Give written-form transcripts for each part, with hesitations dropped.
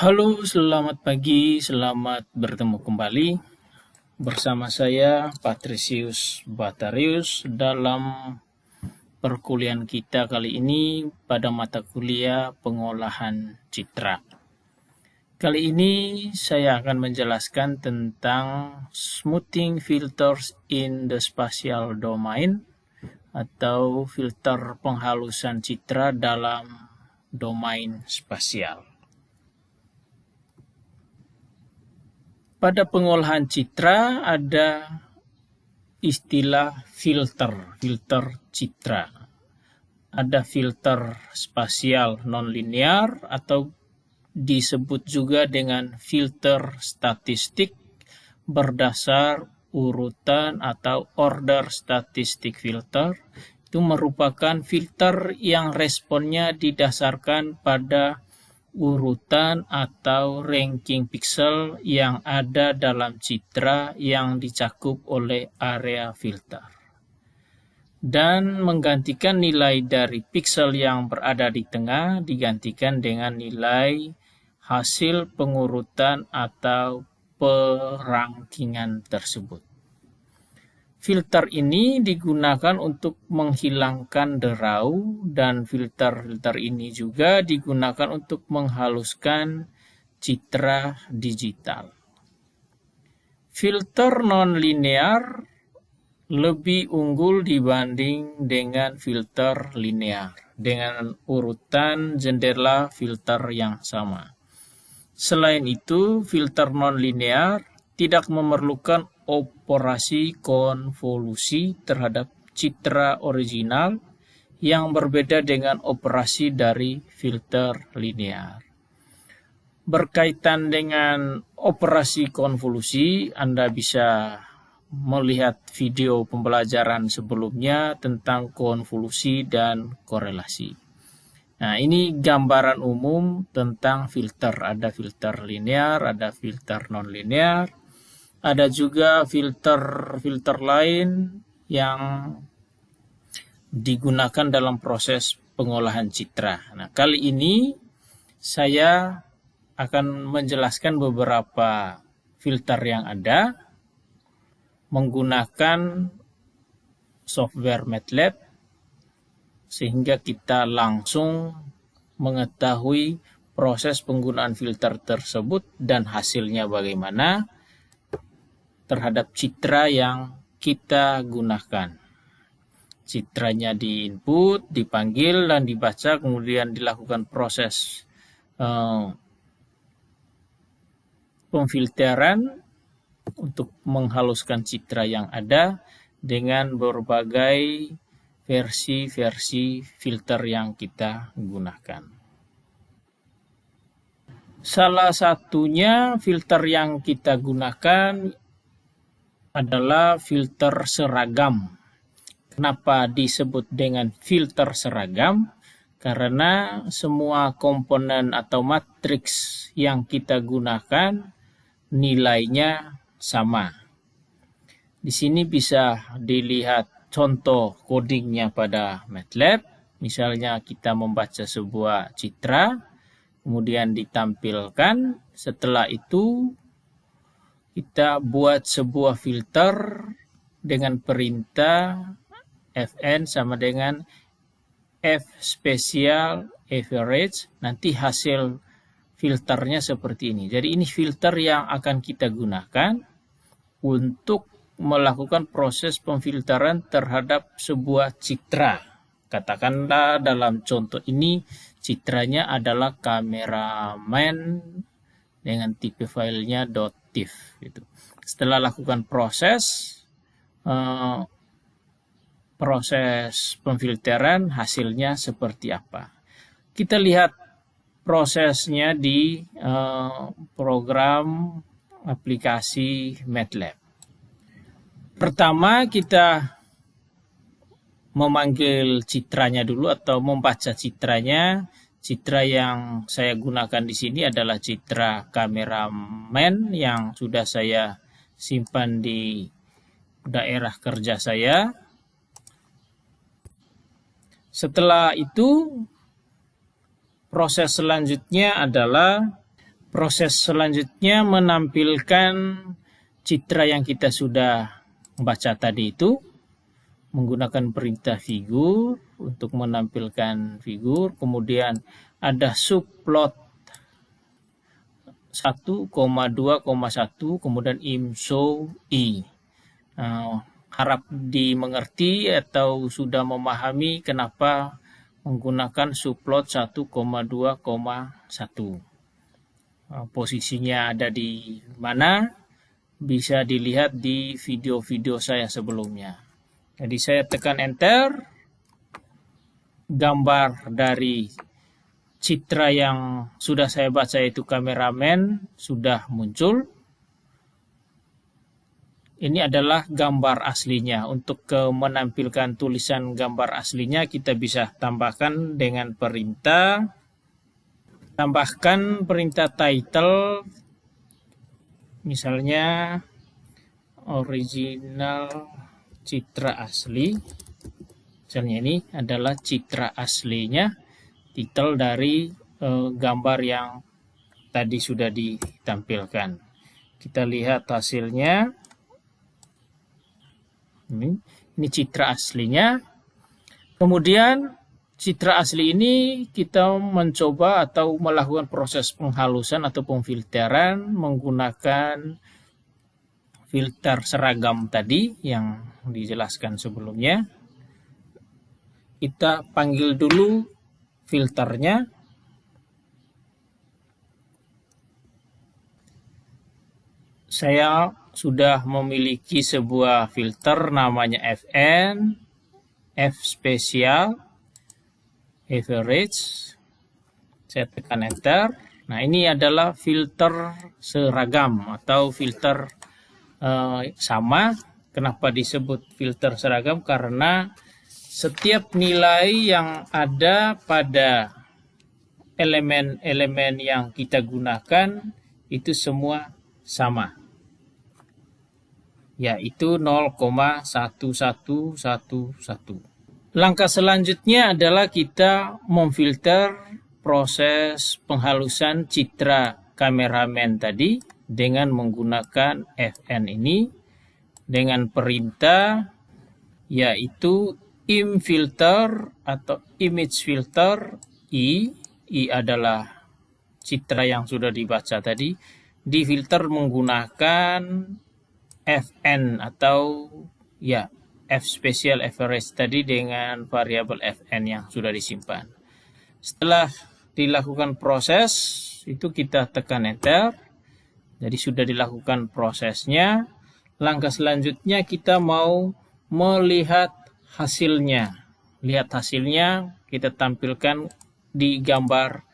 Halo, selamat pagi, selamat bertemu kembali bersama saya Patricius Batarius dalam perkuliahan kita kali ini pada mata kuliah pengolahan citra. Kali ini saya akan menjelaskan tentang smoothing filters in the spatial domain atau filter penghalusan citra dalam domain spasial. Pada pengolahan citra ada istilah filter citra. Ada filter spasial nonlinear atau disebut juga dengan filter statistik berdasar urutan atau order statistik filter. Itu merupakan filter yang responnya didasarkan pada urutan atau ranking pixel yang ada dalam citra yang dicakup oleh area filter. Dan menggantikan nilai dari pixel yang berada di tengah digantikan dengan nilai hasil pengurutan atau perangkingan tersebut. Filter ini digunakan untuk menghilangkan derau dan filter ini juga digunakan untuk menghaluskan citra digital. Filter non-linear lebih unggul dibanding dengan filter linear dengan urutan jendela filter yang sama. Selain itu, filter non-linear tidak memerlukan operasi konvolusi terhadap citra original yang berbeda dengan operasi dari filter linear. Berkaitan dengan operasi konvolusi, Anda bisa melihat video pembelajaran sebelumnya tentang konvolusi dan korelasi. Nah, ini gambaran umum tentang filter. Ada filter linear, ada filter non-linear. Ada juga filter lain yang digunakan dalam proses pengolahan citra. Nah, kali ini saya akan menjelaskan beberapa filter yang ada menggunakan software MATLAB sehingga kita langsung mengetahui proses penggunaan filter tersebut dan hasilnya bagaimana terhadap citra yang kita gunakan. Citranya di input, dipanggil dan dibaca, kemudian dilakukan proses pemfilteran untuk menghaluskan citra yang ada dengan berbagai versi-versi filter yang kita gunakan. Salah satunya filter yang kita gunakan adalah filter seragam. Kenapa disebut dengan filter seragam? Karena semua komponen atau matriks yang kita gunakan nilainya sama. Di sini bisa dilihat contoh codingnya pada MATLAB. Misalnya kita membaca sebuah citra, kemudian ditampilkan. Setelah itu kita buat sebuah filter dengan perintah Fn sama dengan F special average. Nanti hasil filternya seperti ini. Jadi ini filter yang akan kita gunakan untuk melakukan proses pemfilteran terhadap sebuah citra. Katakanlah dalam contoh ini citranya adalah kameraman dengan tipe filenya .tif gitu. Setelah lakukan proses pemfilteran, hasilnya seperti apa. Kita lihat prosesnya di program aplikasi MATLAB. Pertama kita memanggil citranya dulu atau membaca citranya. Citra yang saya gunakan di sini adalah citra kameraman yang sudah saya simpan di daerah kerja saya. Setelah itu proses selanjutnya adalah Proses selanjutnya menampilkan citra yang kita sudah baca tadi itu, menggunakan perintah figur untuk menampilkan figur. Kemudian ada subplot 1,2,1, kemudian IMSO I. Harap dimengerti atau sudah memahami kenapa menggunakan subplot 1,2,1. Posisinya ada di mana bisa dilihat di video-video saya sebelumnya. Jadi saya tekan enter, gambar dari citra yang sudah saya baca yaitu kameramen sudah muncul. Ini adalah gambar aslinya. Untuk menampilkan tulisan gambar aslinya kita bisa tambahkan dengan perintah. Tambahkan perintah title. Misalnya original citra asli. Misalnya ini adalah citra aslinya. Titel dari gambar yang tadi sudah ditampilkan. Kita lihat hasilnya. Ini citra aslinya. Kemudian citra asli ini kita mencoba atau melakukan proses penghalusan atau pemfilteran menggunakan filter seragam tadi yang dijelaskan sebelumnya. Kita panggil dulu filternya. Saya sudah memiliki sebuah filter namanya FN, F spesial, average. Saya tekan enter. Nah, ini adalah filter seragam atau filter sama. Kenapa disebut filter seragam? Karena setiap nilai yang ada pada elemen-elemen yang kita gunakan itu semua sama, yaitu 0,1111. Langkah selanjutnya adalah kita memfilter proses penghalusan citra kameramen tadi dengan menggunakan FN ini dengan perintah yaitu ImFilter atau image filter I. I adalah citra yang sudah dibaca tadi, difilter menggunakan FN atau F spesial average tadi dengan variabel FN yang sudah disimpan. Setelah dilakukan proses itu kita tekan enter. Jadi sudah dilakukan prosesnya. Langkah selanjutnya kita mau melihat hasilnya. Lihat hasilnya kita tampilkan di gambar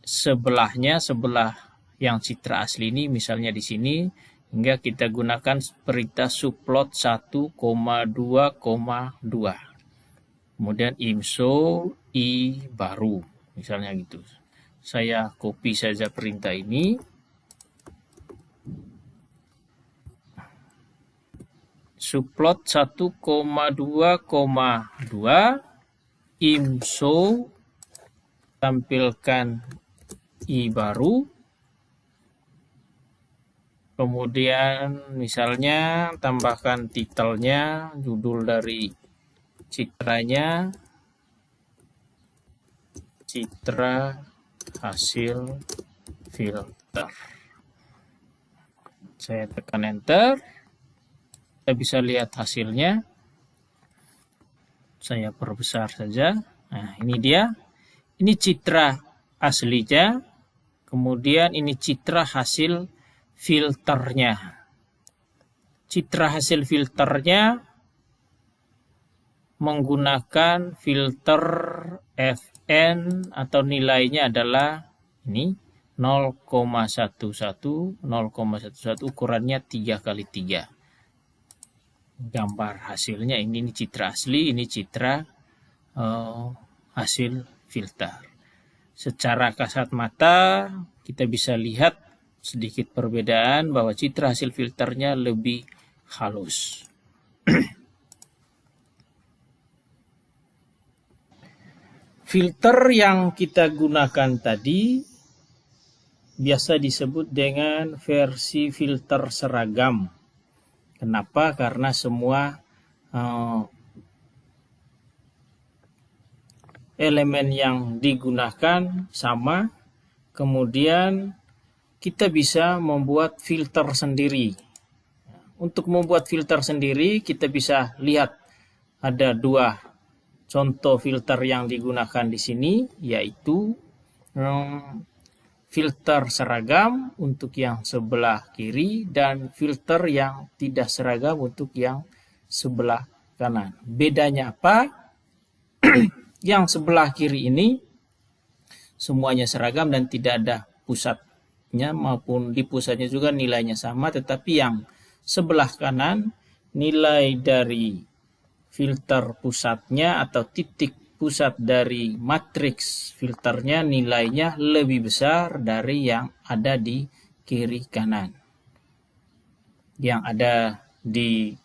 sebelahnya, sebelah yang citra asli ini misalnya di sini. Hingga kita gunakan perintah subplot 1,2,2. Kemudian IMSO I baru. Misalnya gitu. Saya copy saja perintah ini. Subplot 1,2,2. IMSO tampilkan I baru. Kemudian misalnya tambahkan titelnya, judul dari citranya, citra hasil filter. Saya tekan enter. Kita bisa lihat hasilnya. Saya perbesar saja. Nah, ini dia. Ini citra aslinya. Kemudian ini citra hasil filternya. Citra hasil filternya menggunakan filter FN atau nilainya adalah ini 0,11, 0,11 ukurannya 3x3. Gambar hasilnya ini citra asli, ini citra hasil filter. Secara kasat mata kita bisa lihat sedikit perbedaan bahwa citra hasil filternya lebih halus. Filter yang kita gunakan tadi biasa disebut dengan versi filter seragam. Kenapa? Karena semua elemen yang digunakan sama, kemudian kita bisa membuat filter sendiri. Untuk membuat filter sendiri, kita bisa lihat ada dua contoh filter yang digunakan di sini, yaitu filter seragam untuk yang sebelah kiri dan filter yang tidak seragam untuk yang sebelah kanan. Bedanya apa? Yang sebelah kiri ini semuanya seragam dan tidak ada pusatnya, maupun di pusatnya juga nilainya sama, tetapi yang sebelah kanan nilai dari filter pusatnya atau titik pusat dari matriks filternya nilainya lebih besar dari yang ada di kiri kanan. Yang ada di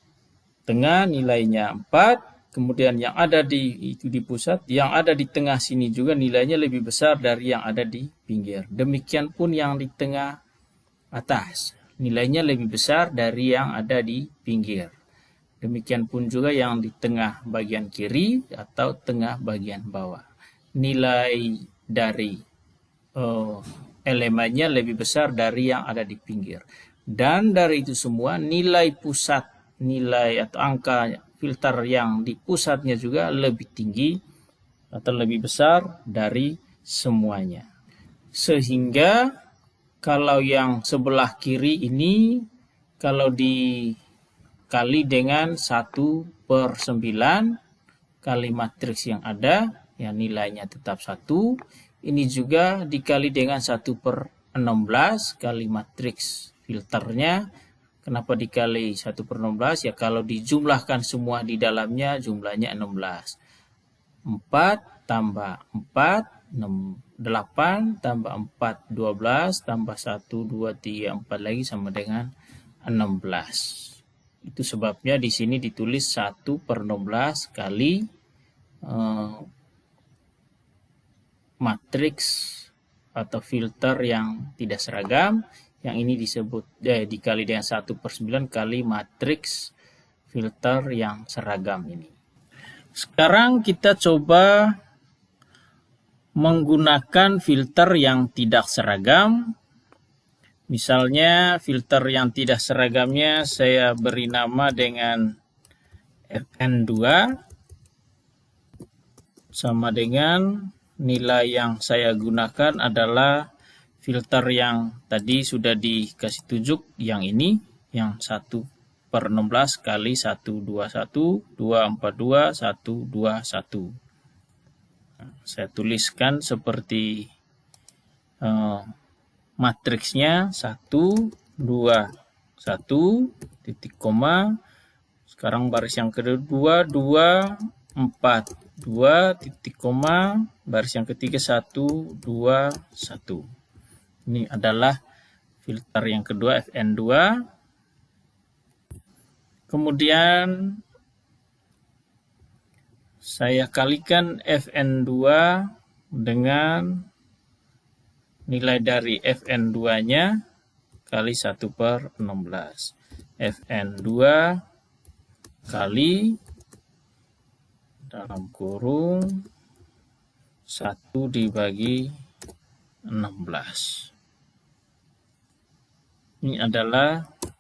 tengah nilainya 4, kemudian yang ada di pusat, yang ada di tengah sini juga nilainya lebih besar dari yang ada di pinggir. Demikian pun yang di tengah atas, nilainya lebih besar dari yang ada di pinggir. Demikian pun juga yang di tengah bagian kiri atau tengah bagian bawah. Nilai dari elemennya lebih besar dari yang ada di pinggir. Dan dari itu semua nilai pusat, nilai atau angka filter yang di pusatnya juga lebih tinggi atau lebih besar dari semuanya. Sehingga kalau yang sebelah kiri ini kalau dikali dengan 1/9 kali matriks yang ada, ya nilainya tetap 1. Ini juga dikali dengan 1/16 kali matriks filternya. Kenapa dikali 1/16? Ya kalau dijumlahkan semua di dalamnya jumlahnya 16. 4 tambah 4, 8 tambah 4, 12 tambah 1, 2, 3, 4 lagi sama dengan 16. Itu sebabnya di sini ditulis 1/16 kali matriks atau filter yang tidak seragam. Yang ini disebut dikali dengan 1/9 kali matriks filter yang seragam ini. Sekarang kita coba menggunakan filter yang tidak seragam. Misalnya filter yang tidak seragamnya saya beri nama dengan FN2 sama dengan nilai yang saya gunakan adalah filter yang tadi sudah dikasih tunjuk, yang ini, yang 1/16 kali 121, 242, 121. Saya tuliskan seperti matriksnya 1, 2, 1, titik koma. Sekarang baris yang kedua 2, 4, 2, titik koma. Baris yang ketiga 1, 2, 1. Ini adalah filter yang kedua, FN2. Kemudian saya kalikan FN2 dengan nilai dari FN2-nya kali 1/16. FN2 kali dalam kurung 1 dibagi 16. Ini adalah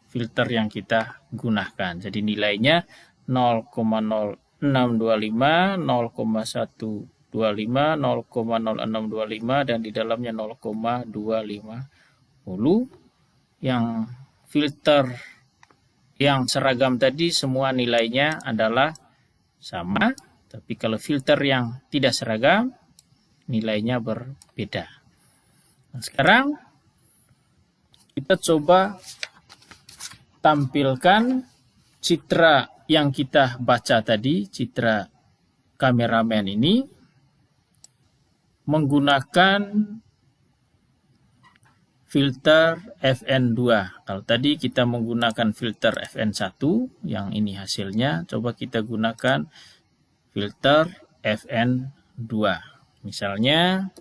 filter yang kita gunakan. Jadi nilainya 0,0625, 0,125, 0,0625 dan di dalamnya 0,250. Yang filter yang seragam tadi semua nilainya adalah sama, tapi kalau filter yang tidak seragam nilainya berbeda. Nah, sekarang kita coba tampilkan citra yang kita baca tadi, citra kameramen ini menggunakan filter FN2. Kalau tadi kita menggunakan filter FN1, yang ini hasilnya, coba kita gunakan filter FN2. Misalnya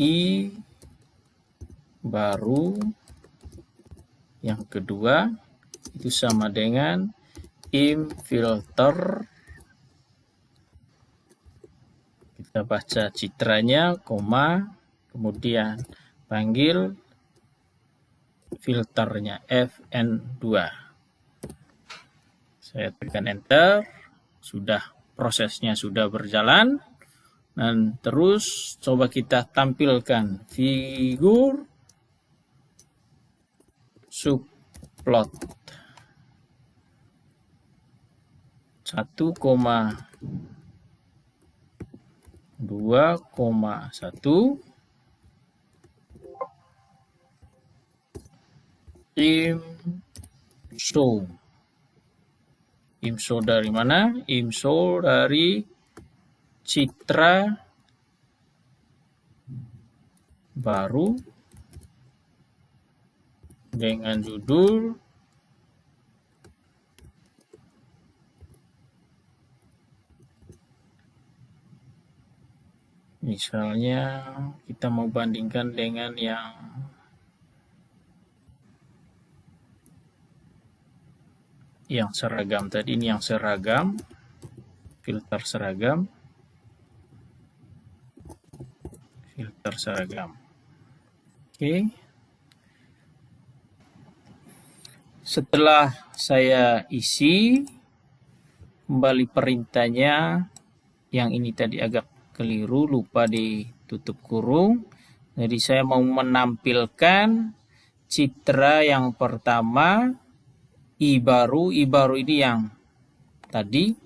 I baru yang kedua itu sama dengan ImFilter. Kita baca citranya, koma, kemudian panggil filternya Fn2. Saya tekan enter, prosesnya sudah berjalan. Dan terus coba kita tampilkan figur subplot 1,2,1 IMSO. IMSO dari mana? IMSO dari citra baru dengan judul misalnya kita mau bandingkan dengan yang seragam tadi. Ini yang seragam, filter seragam. Oke. Setelah saya isi kembali perintahnya, yang ini tadi agak keliru, lupa ditutup kurung. Jadi saya mau menampilkan citra yang pertama, I baru ini yang tadi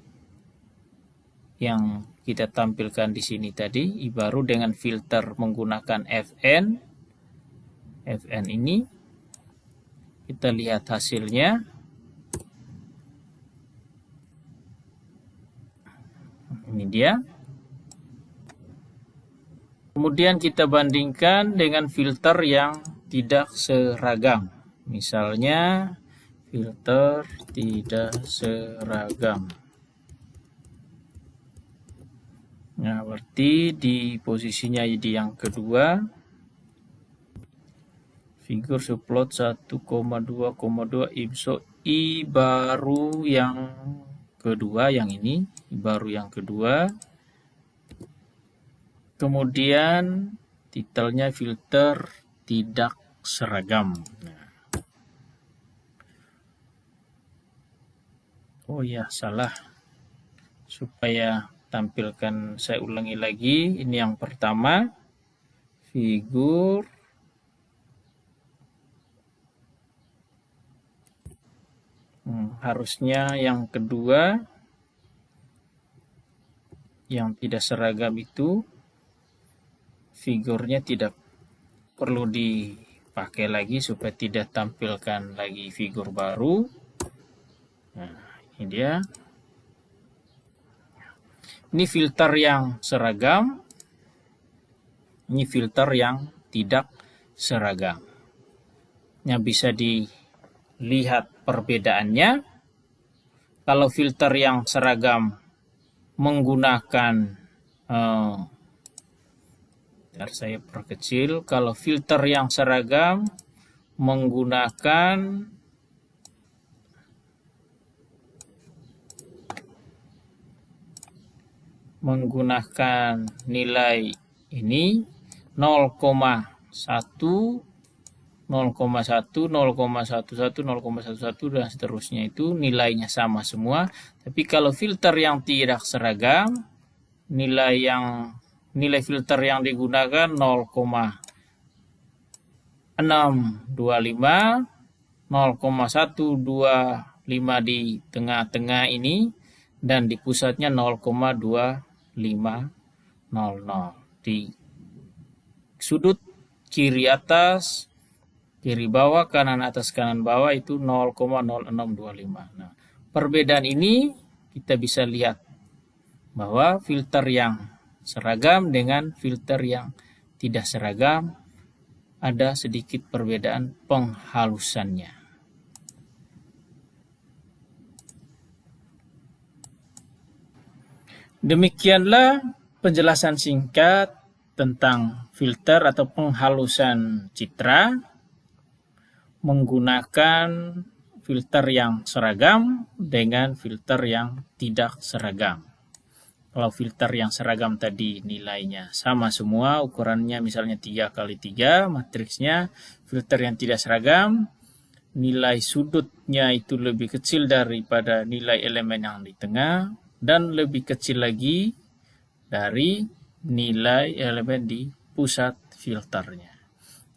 yang kita tampilkan di sini tadi, I baru dengan filter menggunakan Fn ini. Kita lihat hasilnya. Ini dia. Kemudian kita bandingkan dengan filter yang tidak seragam. Misalnya filter tidak seragam. Nah, berarti di posisinya di yang kedua. Figur subplot 1,2,2 IMSO I baru yang kedua, yang ini I baru yang kedua. Kemudian titelnya filter tidak seragam. Oh ya, salah. Supaya tampilkan, saya ulangi lagi. Ini yang pertama, figur harusnya yang kedua, yang tidak seragam itu figurnya tidak perlu dipakai lagi supaya tidak tampilkan lagi figur baru. Nah, ini dia. Ini filter yang seragam, ini filter yang tidak seragam. Yang bisa dilihat perbedaannya, kalau filter yang seragam menggunakan saya perkecil. Kalau filter yang seragam menggunakan nilai ini 0,1, 0,1, 0,11, 0,11 dan seterusnya, itu nilainya sama semua. Tapi kalau filter yang tidak seragam, nilai filter yang digunakan 0,625, 0,125 di tengah-tengah ini, dan di pusatnya 0,2500. Di sudut kiri atas, kiri bawah, kanan atas, kanan bawah itu 0,0625. Nah, perbedaan ini kita bisa lihat bahwa filter yang seragam dengan filter yang tidak seragam ada sedikit perbedaan penghalusannya. Demikianlah penjelasan singkat tentang filter atau penghalusan citra menggunakan filter yang seragam dengan filter yang tidak seragam. Kalau filter yang seragam tadi nilainya sama semua, ukurannya misalnya 3x3 matriksnya. Filter yang tidak seragam, nilai sudutnya itu lebih kecil daripada nilai elemen yang di tengah, dan lebih kecil lagi dari nilai elemen di pusat filternya.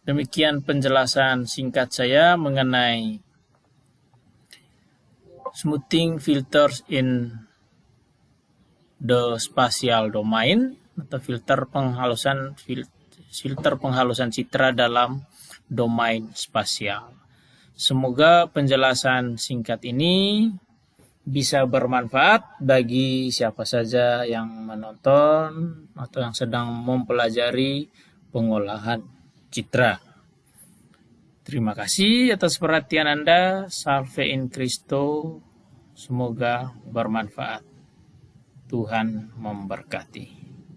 Demikian penjelasan singkat saya mengenai smoothing filters in the spatial domain atau filter penghalusan citra dalam domain spasial. Semoga penjelasan singkat ini bisa bermanfaat bagi siapa saja yang menonton atau yang sedang mempelajari pengolahan citra. Terima kasih atas perhatian Anda. Salve in Christo. Semoga bermanfaat. Tuhan memberkati.